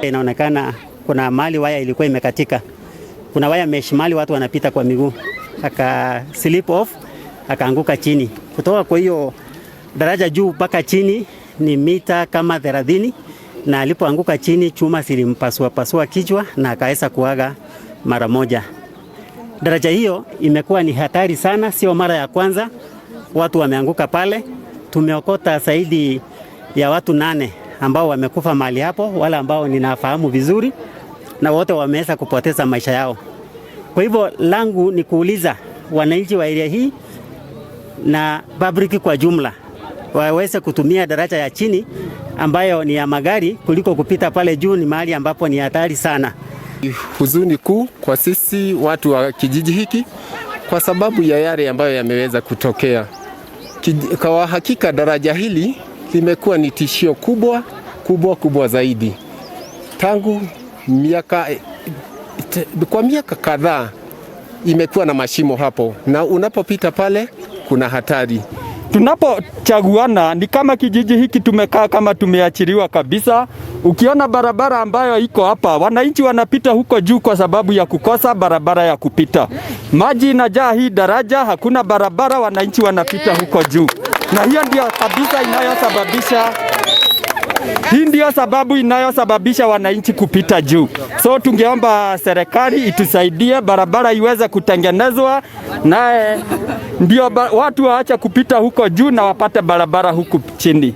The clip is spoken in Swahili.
Inaonekana kuna mahali waya ilikuwa imekatika. Kuna waya mesh mahali watu wanapita kwa miguu. Aka slip off, akaanguka chini. Kutoka kwa hiyo daraja juu mpaka chini ni mita kama 30, na alipoanguka chini chuma silimpasua kichwa na akaweza kuaga mara moja. Daraja hiyo imekuwa ni hatari sana, sio mara ya kwanza watu wameanguka pale. Tumeokota zaidi ya watu 8 ambao wamekufa mahali hapo, wala ambao ninafahamu vizuri, na wote wameweza kupoteza maisha yao. Kwa hivyo langu ni kuuliza wananchi wa area hii na public kwa jumla waweze kutumia daraja ya chini ambayo ni ya magari kuliko kupita pale juu, ni mahali ambapo ni hatari sana. Huzuni kuu kwa sisi watu wa kijiji hiki kwa sababu ya yale ambayo yameweza kutokea. Kwa hakika daraja hili limekuwa ni tishio kubwa zaidi. Tangu kwa miaka kadhaa imekuwa na mashimo hapo, na unapopita pale kuna hatari. Tunapochaguana ni kama kijiji hiki tumekaa kama tumeachiliwa kabisa. Ukiona barabara ambayo iko hapa, wananchi wanapita huko juu kwa sababu ya kukosa barabara ya kupita. Maji inajaa hii daraja, hakuna barabara, wananchi wanapita huko juu. Na hiyo ndio kabisa sababu inayosababisha wananchi kupita juu. So tungeomba serikali itusaidie barabara iweze kutengenezwa, na ndio watu waache kupita huko juu na wapate barabara huku chini.